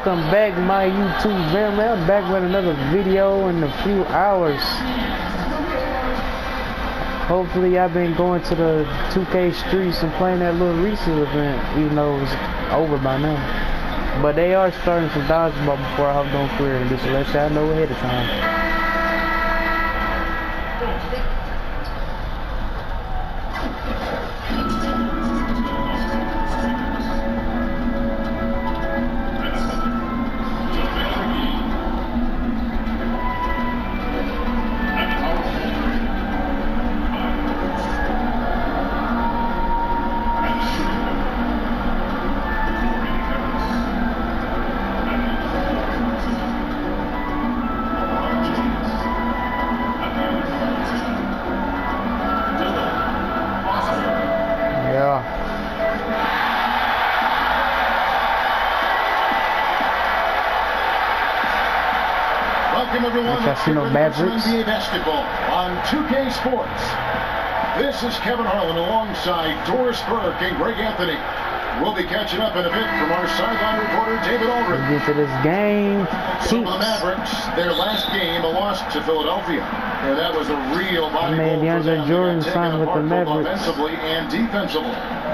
Welcome back, my YouTube family. I'm back with another video in a few hours. Hopefully I've been going to the 2K streets and playing that little recent event, even though it was over by now. But they are starting some dodgeball before I hopped on career, and just to let y'all know ahead of time. Welcome everyone to NBA basketball on 2K Sports. This is Kevin Harlan alongside Doris Burke and Greg Anthony. We'll be catching up in a bit from our sideline reporter David Aldridge. Let's get to this game. So the Mavericks, their last game, a loss to Philadelphia. And that was a real body blow for them. Jordan signed with the Mavericks offensively and defensively.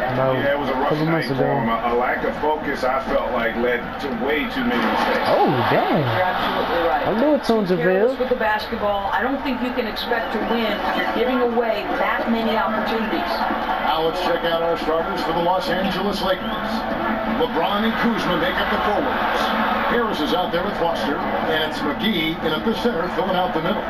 Yeah, it was a rough night for him. A lack of focus, I felt like, led to way too many mistakes. Oh, damn. You're absolutely right. I knew it, Tunjaville. With the basketball, I don't think you can expect to win when you're giving away that many opportunities. Now let's check out our starters for the Los Angeles Lakers. LeBron and Kuzma make up the forwards. Harris is out there with Foster, and it's McGee in at the center, filling out the middle.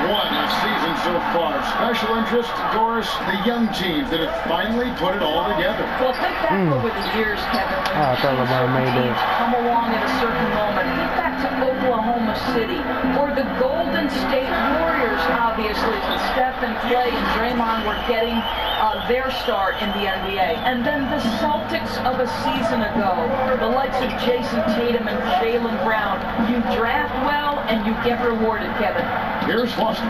What a season so far. Special interest, Doris, the young teams that have finally put it all together. Well, think back over the years, Kevin. I thought LeBron made that. Come along at a certain moment. Think back to Oklahoma City or the Golden State Warriors, obviously, when Steph and Clay and Draymond were getting their start in the NBA. And then the Celtics of a season ago, the likes of Jason Tatum and Jaylen Brown. You draft well and you get rewarded, Kevin. Here's Foster.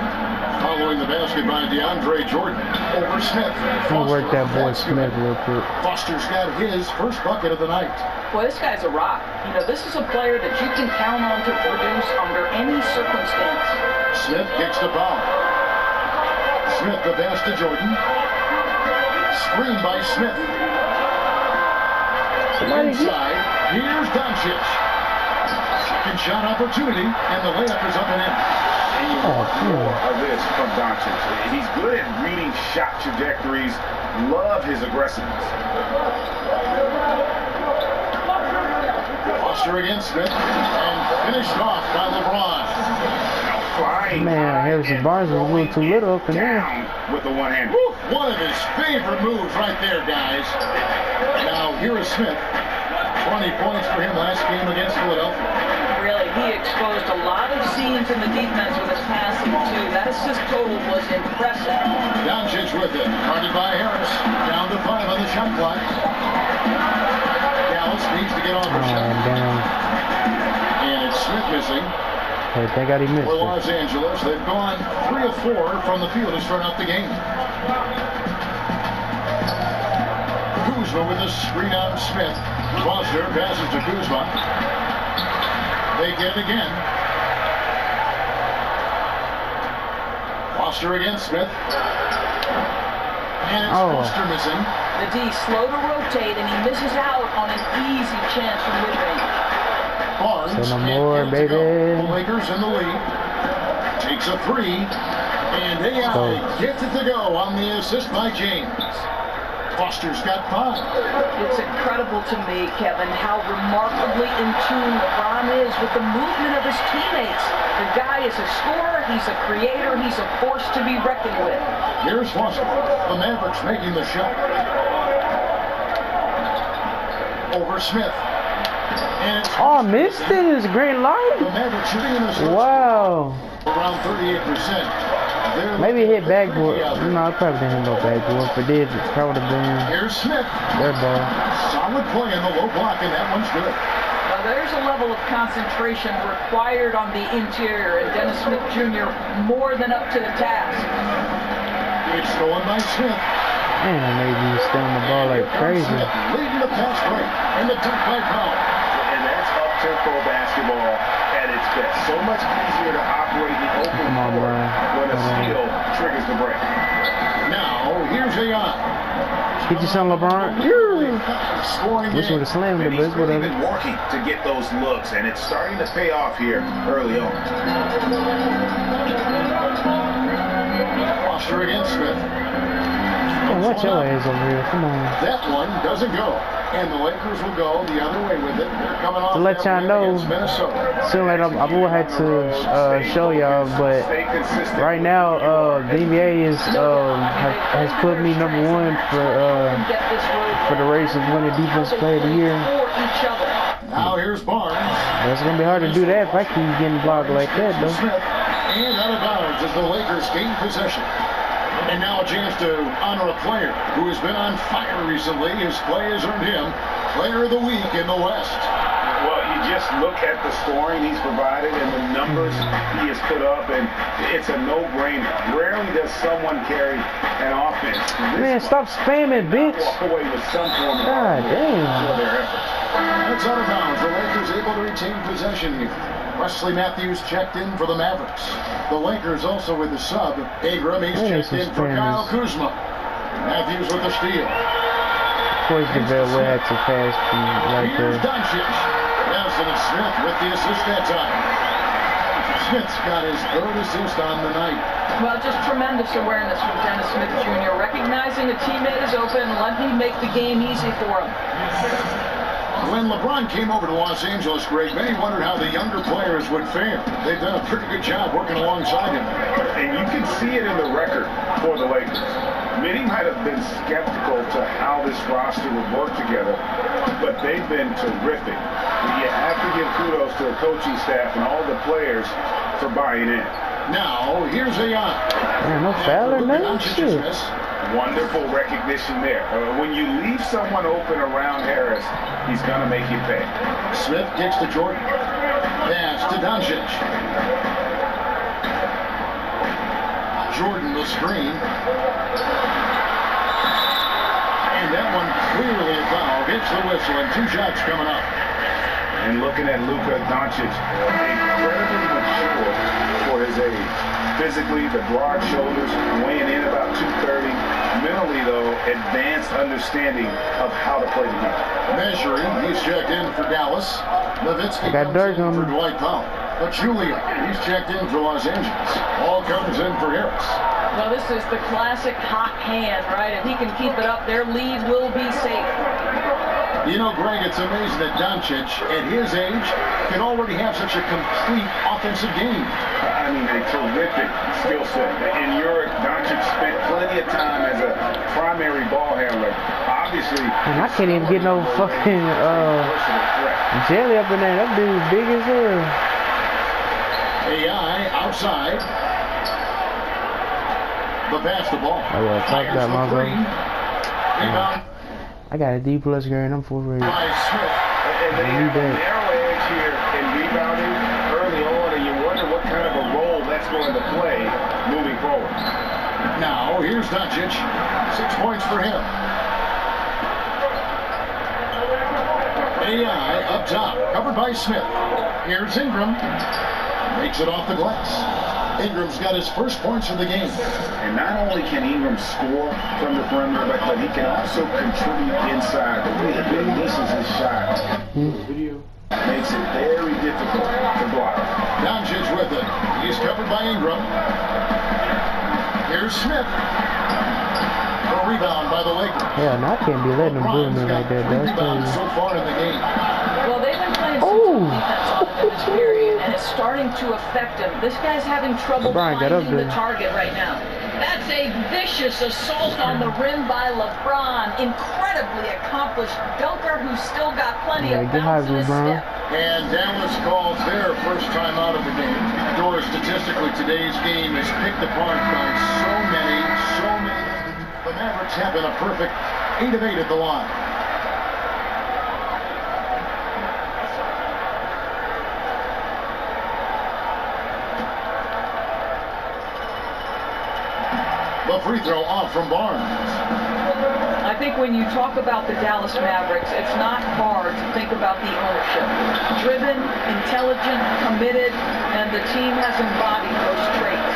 Following the basket by DeAndre Jordan over Smith. I'll work that boy Smith real quick. Foster's got his first bucket of the night. Well, this guy's a rock. You know, this is a player that you can count on to produce under any circumstance. Smith kicks the foul. Smith the pass to Jordan. Screen by Smith. Inside, here's Doncic. Second shot opportunity, and the layup is up and in. And you want more of this from Doncic. He's good at reading shot trajectories. Love his aggressiveness. Foster against Smith, and finished off by LeBron. Man, Harrison Barnes was a little too little up in there. With the one hand. One of his favorite moves right there, guys. Now, here is Smith. 20 points for him last game against Philadelphia. Really, he exposed a lot of seams in the defense with his passing, too. That assist total was impressive. Doncic with it. Guarded by Harris. Down to 5 on the shot clock. Dallas needs to get on the shot. And it's Smith missing. Hey, thank God he missed for Los Angeles. They've gone 3 of 4 from the field to start out the game. Kuzma with a screen out Smith. Foster passes to Kuzma. They get it again. Foster against Smith. And it's Foster missing. The D slow to rotate, and he misses out on an easy chance from mid-range. Barnes no more, baby. The Lakers in the lead. Takes a 3. And AI gets it to go on the assist by James. Foster's got 5. It's incredible to me, Kevin, how remarkably in tune LeBron is with the movement of his teammates. The guy is a scorer, he's a creator, he's a force to be reckoned with. Here's Foster. The Mavericks making the shot. Over Smith. Oh, missed it. It's a great line. The Mavericks shooting in this wow. Around 38%. Maybe it hit backboard. No, it probably didn't hit no backboard. If it did, it probably would have been here's Smith. Their ball. Solid play in the low block, and that one's good. Well, there's a level of concentration required on the interior, and Dennis Smith Jr. more than up to the task. It's stolen by Smith. Man, maybe he's stealing the ball like crazy. Leading the pass break, and the dunk by Powell. And that's up up-tempo basketball at its best. So much easier to operate the open court when a steal triggers the break. Now, here's Ayon. Get you some, LeBron. Wish would have slammed it, but it's really whatever. been working to get those looks, and it's starting to pay off here early on. Foster against Smith. Oh, watch your ass over here. Come on. That one doesn't go. And the Lakers will go the other way with it. They're coming off To let y'all know, soon like I will have to show y'all, but right now NBA has put me #1 for the race of winning Defensive Player of the Year. Now here's Barnes. It's gonna be hard to do that if I keep getting blocked like that, though. Smith, and out of bounds as the Lakers gain possession. And now a chance to honor a player who has been on fire recently. His play has earned him Player of the Week in the West. Well, you just look at the scoring he's provided and the numbers he has put up, and it's a no-brainer. Rarely does someone carry an offense. Man, stop spamming, bitch. Walk away with some form of God damn. for their efforts. That's out of bounds. The Lakers able to retain possession here. Wesley Matthews checked in for the Mavericks. The Lakers also with the sub. Ingram, he's checked in for Kyle Kuzma. Matthews with the steal. Of course, DeVille will have to pass right Here's there. Doncic. Nelson and Smith with the assist that time. Smith's got his third assist on the night. Well, just tremendous awareness from Dennis Smith Jr. Recognizing a teammate is open, let me make the game easy for him. When LeBron came over to Los Angeles, Greg, many wondered how the younger players would fare. They've done a pretty good job working alongside him. And you can see it in the record for the Lakers. Many might have been skeptical to how this roster would work together, but they've been terrific. You have to give kudos to the coaching staff and all the players for buying in. Now, here's Ayon. Man, no foul or nothing? Shit. Wonderful recognition there. When you leave someone open around Harris, he's going to make you pay. Smith kicks to Jordan. Pass to Doncic. Jordan the screen. And that one clearly a foul. Gets the whistle and 2 shots coming up. And looking at Luka Doncic, incredibly mature for his age. Physically, the broad shoulders, weighing in about 230. Mentally, though, advanced understanding of how to play the game. Measuring, he's checked in for Dallas. Levitsky got comes in Dirk for Dwight Powell. But Julia, he's checked in for Los Angeles. All comes in for Harris. Well, this is the classic hot hand, right? If he can keep it up, their lead will be safe. You know, Greg, it's amazing that Doncic, at his age, can already have such a complete offensive game. I mean, a terrific skill set. And Doncic spent plenty of time as a primary ball handler. Obviously, Man, I can't even get no fucking jelly up in there. That dude's big as hell. AI outside. The pass the ball. Oh yeah, talk that motherfucker. Rebound I got a D+ grade. I'm 4th grade. by Smith. and they have a narrow edge here in rebounding early on, and you wonder what kind of a role that's going to play moving forward. Now, here's Doncic. 6 points for him. AI up top, covered by Smith. Here's Ingram. Makes it off the glass. Ingram's got his first points of the game. And not only can Ingram score from the perimeter, but he can also contribute inside. The way he releases his shot makes it very difficult to block. Doncic with it. He's covered by Ingram. Here's Smith. A rebound by the Lakers. Yeah, no, I can't be letting them bully me like that. That's Rebounds crazy. so far in the game. Well, they've been playing some defense on him in this period, and it's starting to affect him. This guy's having trouble LeBron got up finding the there. target right now. That's a vicious assault on the rim by LeBron. Incredibly accomplished dunker who's still got plenty of get high, bounce in his LeBron. step. And Dallas calls their first time out of the game. Dora, statistically, today's game is picked apart by so many. The Mavericks have been a perfect 8 of 8 at the line. The free throw off from Barnes. I think when you talk about the Dallas Mavericks, it's not hard to think about the ownership. Driven, intelligent, committed, and the team has embodied those traits.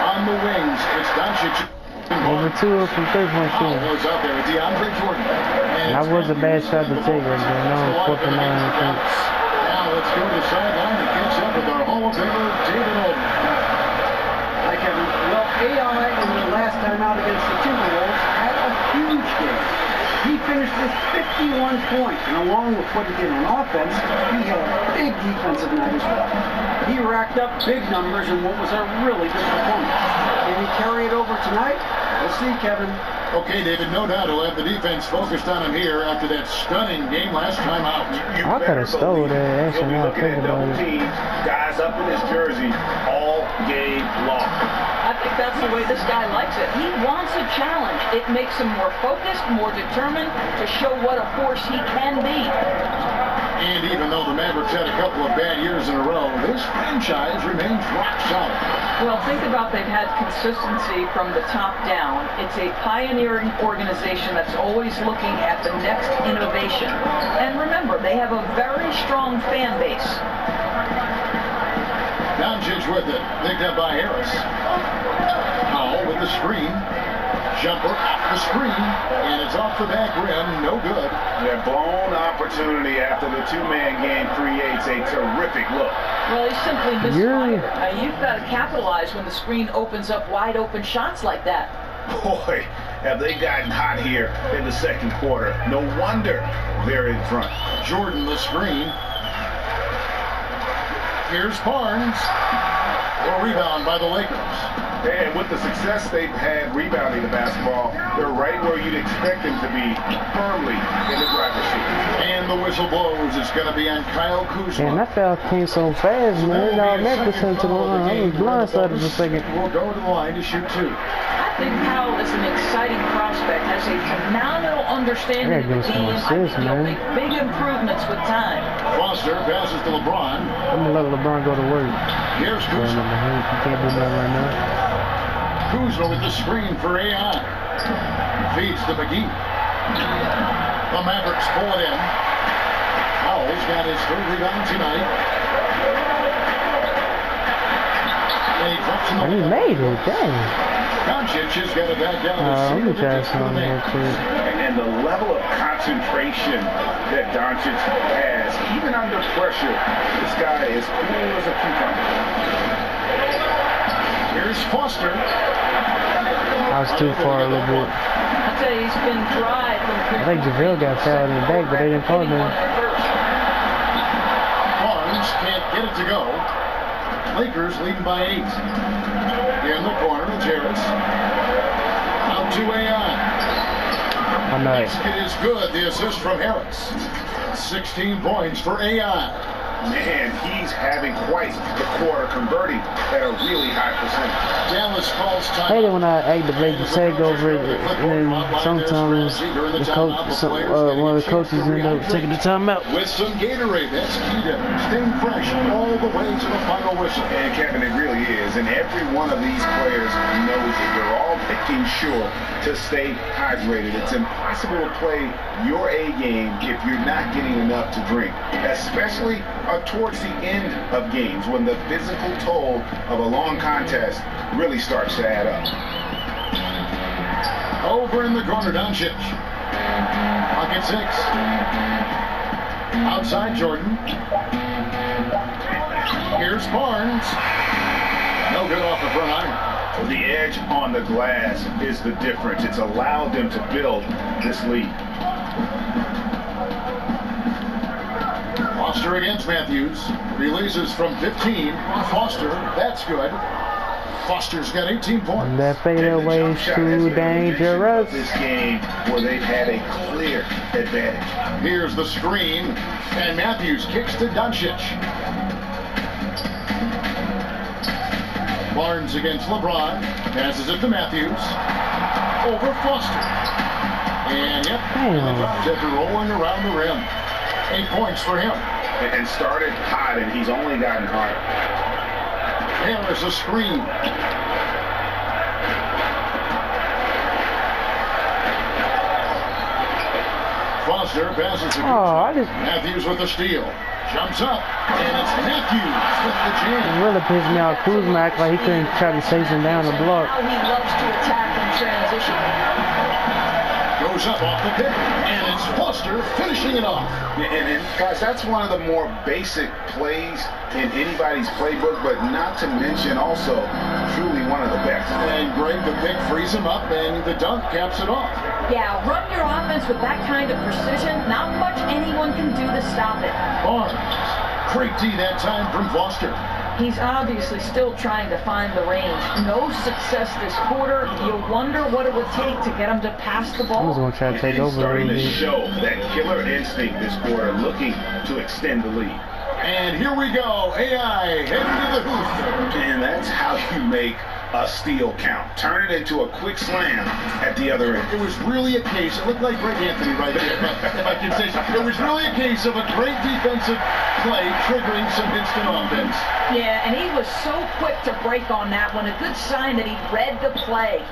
On the wings, it's Doncic. Over 2 from 3-point shooting. Was out there with DeAndre Jordan. That was a bad shot to take right there. No, 4 for 9, I think. Now let's go to the sideline and catch up with our Hall of Famer, David Olden. Hi, Kevin. Well, AI in the last time out against the Timberwolves had a huge game. He finished with 51 points, and along with what he did on offense, he had a big defensive night as well. He racked up big numbers in what was a really good performance. Can he carry it over tonight? We'll see, Kevin. Okay, David, no doubt he'll have the defense focused on him here after that stunning game last time out. I could have stole that. Actually, now I'm thinking about it. Team, guys up in his jersey all game long. I think that's the way this guy likes it. He wants a challenge. It makes him more focused, more determined to show what a force he can be. And even though the Mavericks had a couple of bad years in a row, this franchise remains rock solid. Well, think about they've had consistency from the top down. It's a pioneering organization that's always looking at the next innovation. And remember, they have a very strong fan base. Doncic with it, picked up by Harris. Powell with the screen. Jumper off the screen, and it's off the back rim, no good. Their blown opportunity after the two-man game creates a terrific look. Well, he simply misfired. You've got to capitalize when the screen opens up wide open shots like that. Boy, have they gotten hot here in the second quarter. No wonder they're in front. Jordan the screen. Here's Barnes. A rebound by the Lakers. And with the success they've had rebounding the basketball, they're right where you'd expect them to be, firmly in the driver's seat. And the whistle blows. It's going to be on Kyle Kuzma. Man, that foul came so fast, man. Y'all never sent to the line. I was blindsided for a second. We'll go to the line to shoot 2. I think Powell is an exciting prospect, has a phenomenal understanding of the game. I think he'll make big improvements with time. Foster passes to LeBron. I'm going to let LeBron go to work. Here's Kuzma. You can't do nothing right now. Kuzma with the screen for AI. Feeds to McGee. The Mavericks pull it in. Powell's got his 3rd rebound tonight. And he drops in the He made it, dang. Doncic has got it back down to Let me try the something real quick. And the level of concentration that Doncic has, even under pressure, this guy is cool as a cucumber. Here's Foster. I was too far a little bit. I'll tell you, he's been dry from I think JaVale got fouled in the back, but they didn't call him. Barnes can't get it to go. Lakers leading by 8. In the corner, it's Harris. Out to AI. Basket is good. The assist from Harris. 16 points for AI. Man, he's having quite the quarter, converting at a really high percentage. Dallas calls time. I hate it when I activate the takeover, and sometimes the coach, one of the coaches end up taking the timeout. With some Gatorade, that's key to staying fresh all the way to the final whistle. And Kevin, it really is. And every one of these players knows it. They're all making sure to stay hydrated. It's impossible to play your A game if you're not getting enough to drink, especially towards the end of games when the physical toll of a long contest really starts to add up. Over in the corner, Doncic. Pocket 6. Outside Jordan. Here's Barnes. No good off the front iron. The edge on the glass is the difference. It's allowed them to build this lead. Foster against Matthews. Releases from 15. Foster, that's good. Foster's got 18 points. And that fadeaway is too dangerous. This game where they've had a clear advantage. Here's the screen, and Matthews kicks to Doncic. Barnes against LeBron. Passes it to Matthews. Over Foster. And yep, the drop tip rolling around the rim. 8 points for him. And started hot, and he's only gotten hotter. Harris a screen. Foster passes to Oh, Kuzma. Matthews with the steal. Jumps up, and it's Matthews with the it jam. really pissed me off. Kuzma act like he couldn't try to chase him down the block. How he loves to attack in transition. Goes up off the pick, and it's Foster finishing it off. And guys, that's one of the more basic plays in anybody's playbook, but not to mention also truly one of the best. And Greg, the pick frees him up, and the dunk caps it off. Yeah, run your offense with that kind of precision. Not much anyone can do to stop it. Barnes. Great D that time from Foster. He's obviously still trying to find the range. No success this quarter. You wonder what it would take to get him to pass the I was ball. gonna try to take And over. starting to Really. show that killer instinct this quarter, looking to extend the lead. And here we go. AI heading to the hoop. And that's how you make a steal count. Turn it into a quick slam at the other end. It was really a case, it looked like Greg Anthony right there, if I can say so. It was really a case of a great defensive play triggering some instant offense. Yeah, and he was so quick to break on that one. A good sign that he read the play.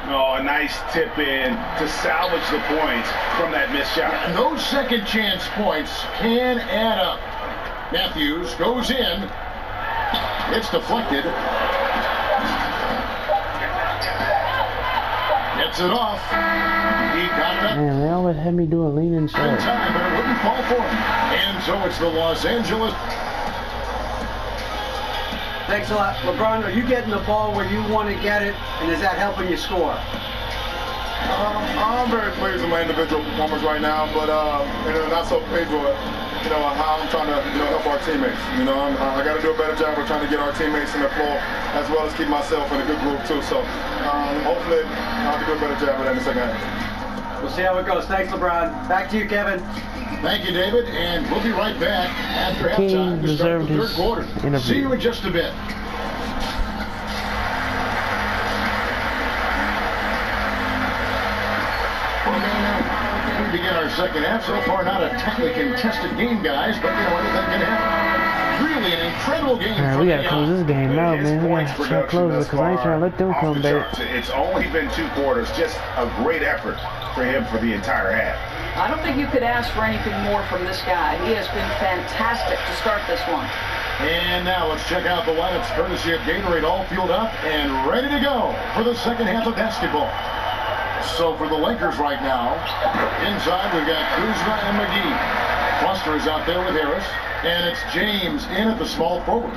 Oh, a nice tip in to salvage the points from that missed shot. And those second chance points can add up. Matthews goes in. It's deflected. Gets it off. He got it up. Man, they always had me do a leaning In shot. time, but it wouldn't fall for him. And so it's the Los Angeles. Thanks a lot. LeBron, are you getting the ball where you want to get it, and is that helping you score? I'm very pleased with my individual performance right now, but not so pleased with how I'm trying to help our teammates. I got to do a better job of trying to get our teammates in the floor, as well as keep myself in a good group too. So hopefully I'll have to do a better job of that in the second half. We'll see how it goes. Thanks, LeBron. Back to you, Kevin. Thank you, David, and we'll be right back after King halftime to start the deserved third his quarter. interview. See you in just a bit. We begin our second half. So far, not a tightly contested game, guys, but anything can happen. Really an incredible game. Man, we gotta close this game now, man. We Points gotta try to production close it thus because I ain't trying to let them far come off the back. charts. It's only been 2 quarters, just a great effort for him for the entire half. I don't think you could ask for anything more from this guy. He has been fantastic to start this one. And now let's check out the lineups courtesy of Gatorade, all fueled up and ready to go for the second half of basketball. So for the Lakers right now, inside we've got Kuzma and McGee. Foster is out there with Harris, and it's James in at the small forward.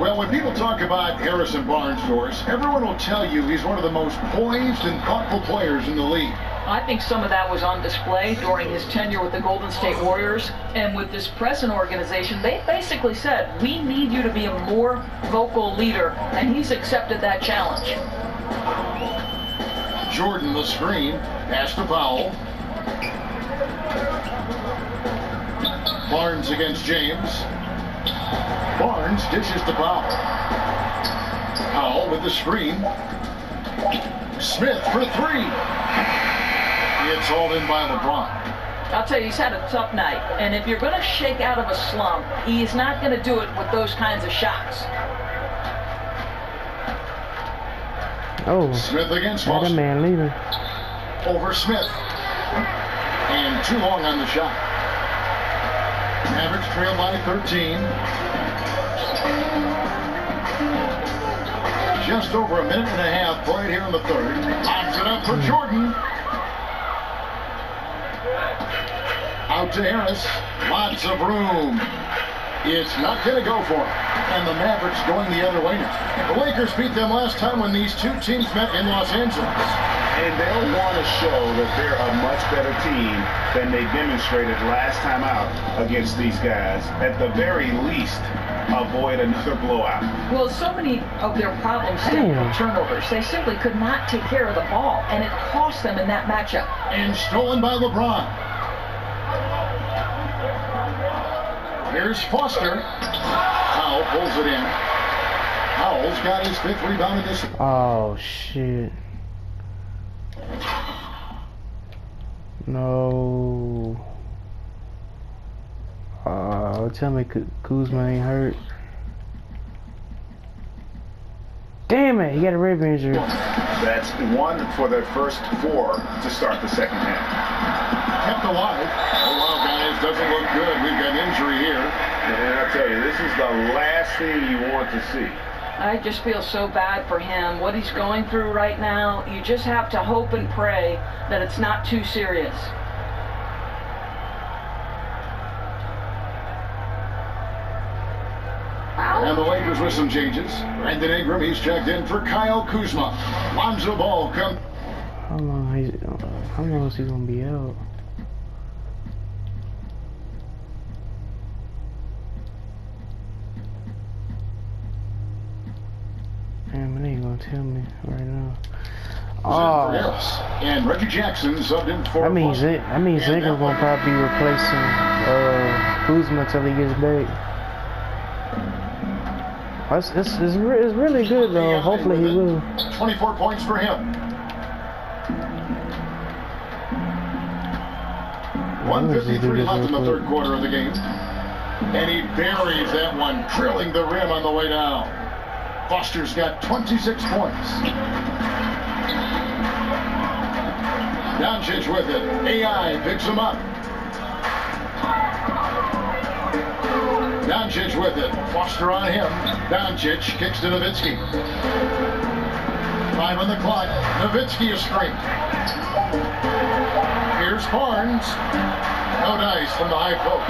Well, when people talk about Harrison Barnes, Doris, everyone will tell you he's one of the most poised and thoughtful players in the league. I think some of that was on display during his tenure with the Golden State Warriors. And with this present organization, they basically said, we need you to be a more vocal leader. And he's accepted that challenge. Jordan, the screen, pass to Powell. Barnes against James. Barnes dishes to Powell. Powell with the screen. Smith for 3. It's hauled in by LeBron. I'll tell you, he's had a tough night. And if you're going to shake out of a slump, he's not going to do it with those kinds of shots. Oh, Smith against that a Foster. man leader. Over Smith. And too long on the shot. Mavericks trail by 13. Just over a minute and a half played here in the third. Locks it up for Jordan. Out to Harris. Lots of room. It's not going to go for him. And the Mavericks going the other way now. The Lakers beat them last time when these two teams met in Los Angeles. And they'll want to show that they're a much better team than they demonstrated last time out against these guys. At the very least, avoid another blowout. Well, so many of their problems stem from Damn. turnovers. They simply could not take care of the ball, and it cost them in that matchup. And stolen by LeBron. Here's Foster. Powell pulls it in. Powell's got his 5th rebound in this. Oh shit. No. Tell me Kuzma ain't hurt. Damn it, he got a rib injury. That's 1 for their first 4 to start the second half. kept alive. Oh, wow, guys, doesn't look good. We've got injury here. And I tell you, this is the last thing you want to see. I just feel so bad for him. What he's going through right now, you just have to hope and pray that it's not too serious. And the Lakers with some changes. Brandon Ingram, he's checked in for Kyle Kuzma. Lonzo Ball come. How long is he gonna be out? Damn, it ain't gonna tell me right now. Oh, And Reggie Jackson subbed in for. that means Ingram gonna probably be replacing Kuzma until he gets back. It's really good though. Hopefully he will. 24 points for him. 1:53 left in the third quarter of the game. And he buries that one, drilling the rim on the way down. Foster's got 26 points. Doncic with it. AI picks him up. Doncic with it. Foster on him. Doncic kicks to Nowitzki. 5 on the clock. Nowitzki is straight. Here's Barnes. No dice from the high post.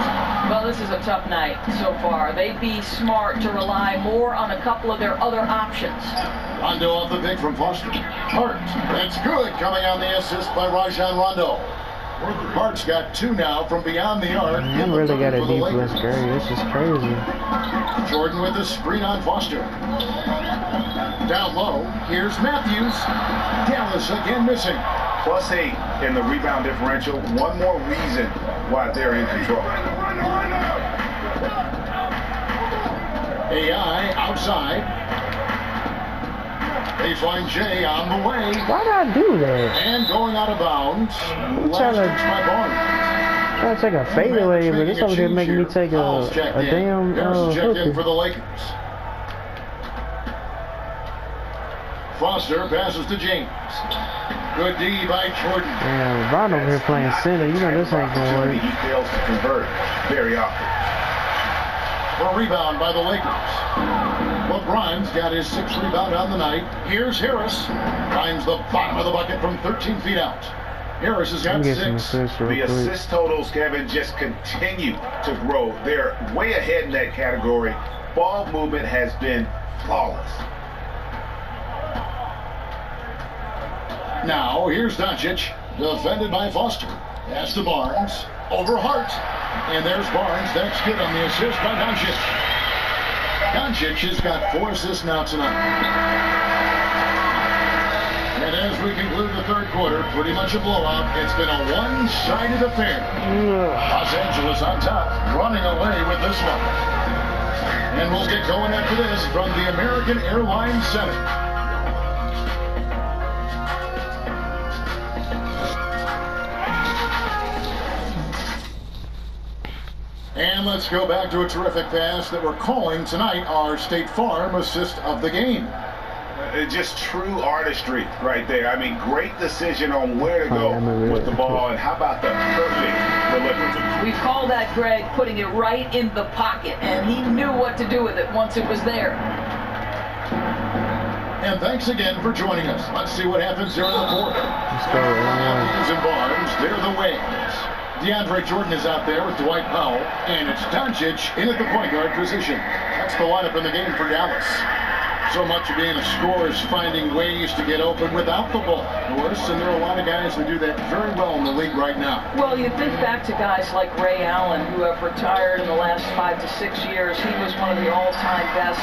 Well, this is a tough night so far. They'd be smart to rely more on a couple of their other options. Rondo off the pick from Foster. Hart. That's good. Coming on the assist by Rajon Rondo. Hart's got 2 now from beyond the arc. You really got a defense, Gary. This is crazy. Jordan with the screen on Foster. Down low. Here's Matthews. Dallas again missing. +8 in the rebound differential. One more reason why they're in control. AI outside. Baseline J on the way. Why did I do that? And going out of bounds. I'm Last trying to- touch by Barnes. Trying to take a fadeaway, but it's over here making me take a damn Harris checked in hooker. for the Lakers. Foster passes to James. Good D by Jordan. Damn, Ron over here playing center. You know this ain't gonna work. He fails to convert very often. For a rebound by the Lakers. LeBron's got his 6th rebound on the night. Here's Harris. Finds the bottom of the bucket from 13 feet out. Harris has got 6. The assist totals, Kevin, just continue to grow. They're way ahead in that category. Ball movement has been flawless. Now, here's Doncic, defended by Foster. Pass to Barnes, over Hart. And there's Barnes, that's good on the assist by Doncic. Doncic has got 4 assists now tonight. And as we conclude the third quarter, pretty much a blowout. It's been a one-sided affair. Los Angeles on top, running away with this one. And we'll get going after this from the American Airlines Center. And let's go back to a terrific pass that we're calling tonight our State Farm assist of the game. Just true artistry right there. I mean, great decision on where to go with the ball, and how about the perfect delivery? We call that, Greg, putting it right in the pocket, and he knew what to do with it once it was there. And thanks again for joining us. Let's see what happens here in the fourth. Let's go. Matthews and Barnes, they're the wings. DeAndre Jordan is out there with Dwight Powell, and it's Doncic in at the point guard position. That's the lineup in the game for Dallas. So much of being a scorer is finding ways to get open without the ball, of course, and there are a lot of guys that do that very well in the league right now. Well, you think back to guys like Ray Allen, who have retired in the last 5 to 6 years. He was one of the all-time best.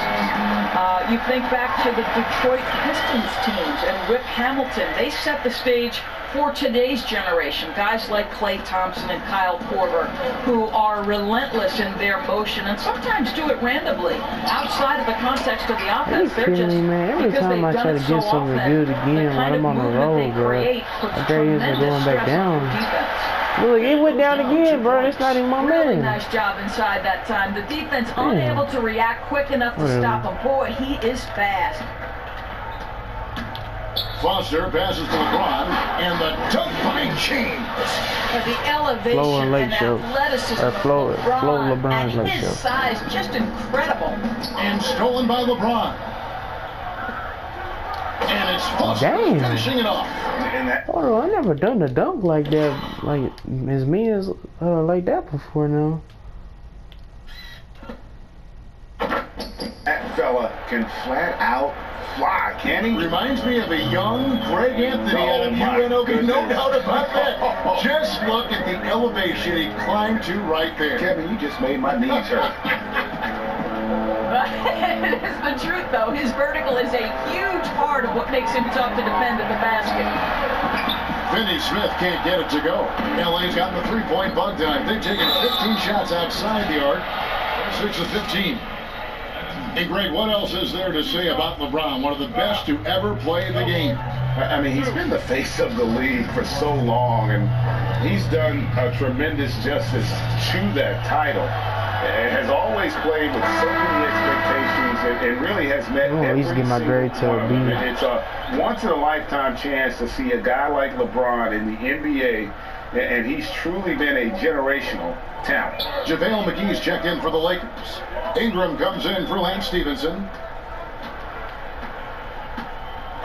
You think back to the Detroit Pistons teams and Rip Hamilton. They set the stage for today's generation. Guys like Klay Thompson and Kyle Korver, who are relentless in their motion and sometimes do it randomly. Outside of the context of the offense, they're just, every time I try to get something good again when I'm on the road, bro, I get used to going back down. Look, it went down again, bro. It's not even my Really man. nice job inside that time. The defense unable to react quick enough to stop him. Boy, he is fast. Foster passes to LeBron, and the dunk by James. The elevation Flo and Lake and Show. athleticism Or of Flo LeBron LeBron's at Lake his Show. size, just incredible. And stolen by LeBron. And it's Foster Damn. finishing it off. And that, Hold on, I never done a dunk like that, like as me as like that before now. that fella can flat out fly, can he? Reminds me of a young Greg Anthony out of Oh, my UNLV. No goodness. doubt about that. Just look at the elevation he climbed to right there. Kevin, you just made my knees hurt. It is the truth, though. His vertical is a huge part of what makes him tough to defend at the basket. Finney Smith can't get it to go. LA's gotten the three-point bug tonight. They've taken 15 shots outside the arc. 6 of 15. And Greg, what else is there to say about LeBron? One of the best to ever play the game. I mean, he's been the face of the league for so long, and he's done a tremendous justice to that title. And has always played with so many expectations and really has met Oh, every he's getting my single grade to one a of B. them. It's a once-in-a-lifetime chance to see a guy like LeBron in the NBA, and he's truly been a generational talent. JaVale McGee's checked in for the Lakers. Ingram comes in for Lance Stevenson.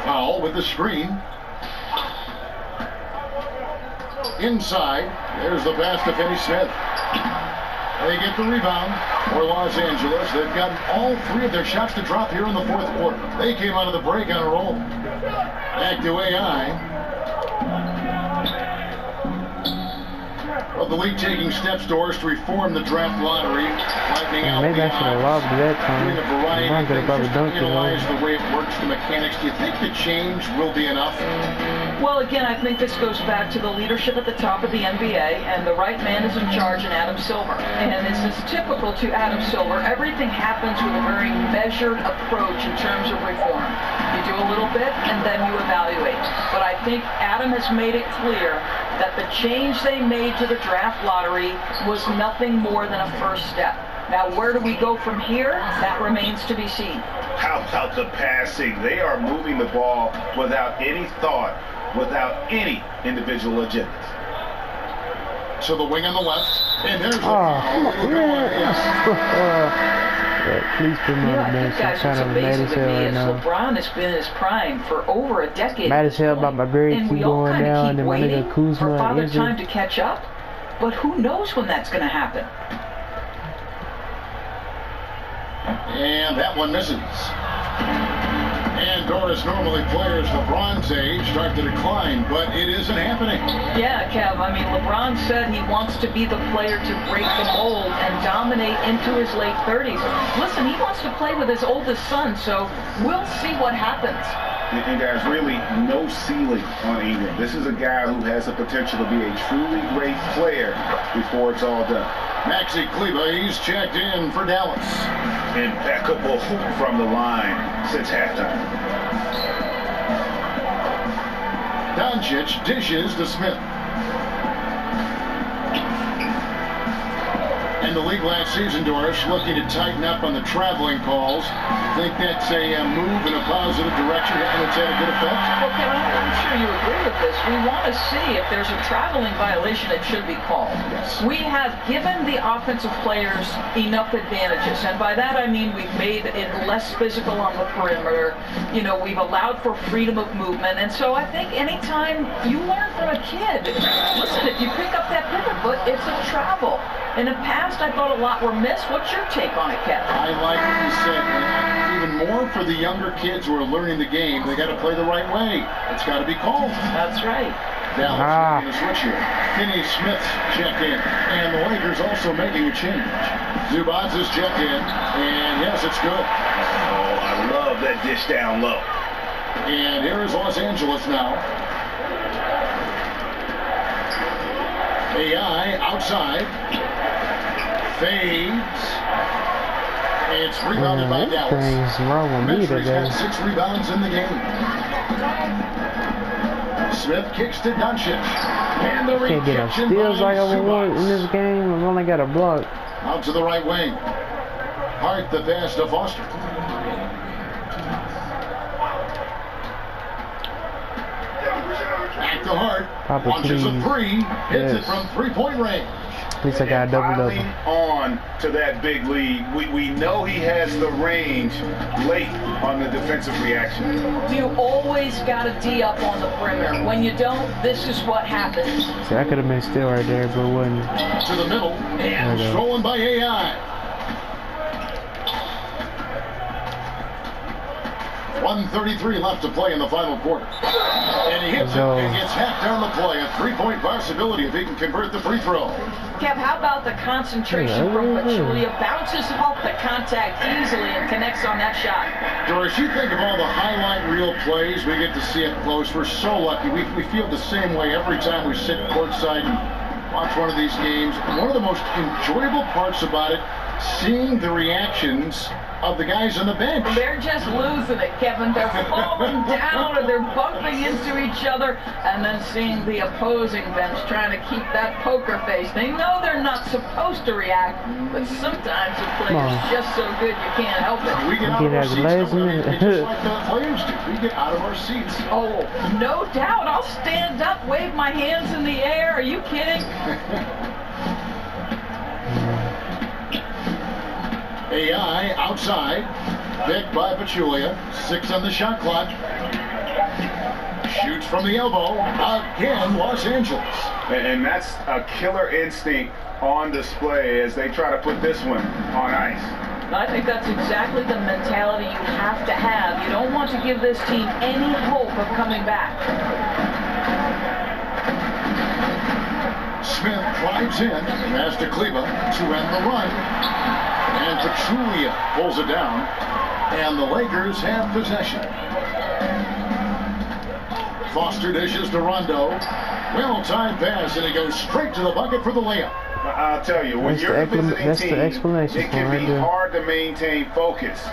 Powell with the screen. Inside, there's the pass to Finney Smith. They get the rebound for Los Angeles. They've gotten all three of their shots to drop here in the fourth quarter. They came out of the break on a roll. Back to AI. Well, the league taking steps towards to reform the draft lottery, flattening out Maybe the I should have odds, lobbed that doing a time. variety LeBron of could things have probably just to dunked it. analyze the way it works, the mechanics. Do you think the change will be enough? Well, again, I think this goes back to the leadership at the top of the NBA, and the right man is in charge in Adam Silver. And this is typical to Adam Silver. Everything happens with a very measured approach in terms of reform. You do a little bit, and then you evaluate. But I think Adam has made it clear that the change they made to the draft lottery was nothing more than a first step. Now, where do we go from here? That remains to be seen. How about the passing? They are moving the ball without any thought, without any individual agendas. So the wing on the left, and there's the Oh, come on, Yes. Please put me You on know, the I bench. think, I'm guys, kind what's of mad amazing as with hell me right is now. LeBron has been in his prime for over a decade. Mad at as this hell point. about my grades And keep we all going kind of down, keep and my waiting nigga for Kuzma Father injured. Time to catch up. But who knows when that's going to happen? And that one misses. And Doris, normally players LeBron's age start to decline, but it isn't happening. Yeah, Kev, I mean, LeBron said he wants to be the player to break the mold and dominate into his late 30s. Listen, he wants to play with his oldest son, so we'll see what happens. And there's really no ceiling on Ingram. This is a guy who has the potential to be a truly great player before it's all done. Maxi Kleber, he's checked in for Dallas. Impeccable from the line since halftime. Doncic dishes to Smith. And the league last season, Doris, looking to tighten up on the traveling calls. Think that's a move in a positive direction and it's had a good effect? Well, Kevin, I'm sure you agree with this. We want to see if there's a traveling violation, it should be called. Yes. We have given the offensive players enough advantages, and by that I mean we've made it less physical on the perimeter. You know, we've allowed for freedom of movement, and so I think anytime you learn from a kid, listen, if you pick up that pivot foot, it's a travel. In the past, I thought a lot were missed. What's your take on it, Kevin? I like what you said. And even more for the younger kids who are learning the game, they got to play the right way. It's got to be called. That's right. Dallas making a switch here. Finney Smith's checked in. And the Lakers also making a change. Zubats is checked in. And yes, it's good. Oh, I love that dish down low. And here is Los Angeles now. AI outside. Fades. It's rebounded by Dallas. Things wrong with me Mitchell's today. got 6 rebounds in the game. Smith kicks to Doncic. And the Can't get no rejection steals by like I want in Zubats. this game. I've only got a block. Out to the right wing. Hart the pass to Foster. to heart. Papa, Launches a please. three. Hits it Yes. from three-point range. At least I got a double-double. Piling on to that big lead. We know he has the range late on the defensive reaction. You always got to D up on the perimeter. When you don't, this is what happens. See, I could have been still right there, but it wasn't. To the middle. And Okay. stolen by AI. 1:33 left to play in the final quarter. And he hits it and gets half down the play. A three-point possibility if he can convert the free throw. Kev, how about the concentration from Pachulia? Bounces off the contact easily and connects on that shot. Doris, you think of all the highlight reel plays, we get to see it close. We're so lucky. We feel the same way every time we sit courtside and watch one of these games. One of the most enjoyable parts about it, seeing the reactions of the guys on the bench. They're just losing it, Kevin. They're falling down or they're bumping into each other, and then seeing the opposing bench trying to keep that poker face. They know they're not supposed to react, but sometimes the play is just so good you can't help it. We get out of our seats, just like the players do. We get out of our seats. Oh, no doubt. I'll stand up, wave my hands in the air. Are you kidding? AI outside, picked by Pachulia, 6 on the shot clock. Shoots from the elbow, again, Los Angeles. And that's a killer instinct on display as they try to put this one on ice. I think that's exactly the mentality you have to have. You don't want to give this team any hope of coming back. Smith drives in, pass to Kleba to end the run. And Pachulia pulls it down, and the Lakers have possession. Foster dishes to Rondo. Well-timed pass, and he goes straight to the bucket for the layup. I'll tell you, when you're a visiting team, it can be hard to maintain focus,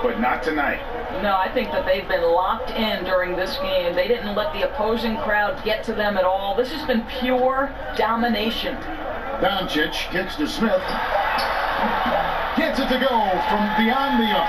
but not tonight. No, I think that they've been locked in during this game. They didn't let the opposing crowd get to them at all. This has been pure domination. Doncic kicks to Smith. Gets it to go from beyond the arc.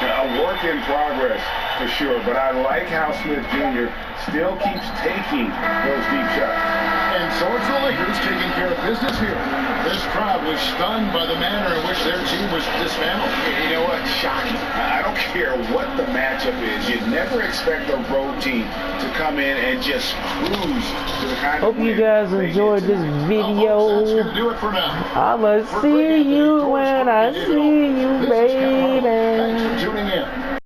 A work in progress for sure, but I like how Smith Jr. still keeps taking those deep shots. And so it's the Lakers taking care of business here. This crowd was stunned by the manner in which their team was dismantled. You know what? Shocking. I don't care what the matchup is. You never expect a road team to come in and just cruise to the kind of. Hope you guys enjoyed this video. That's going to do it for now. I'ma see you when I see you, baby. Thanks for tuning in.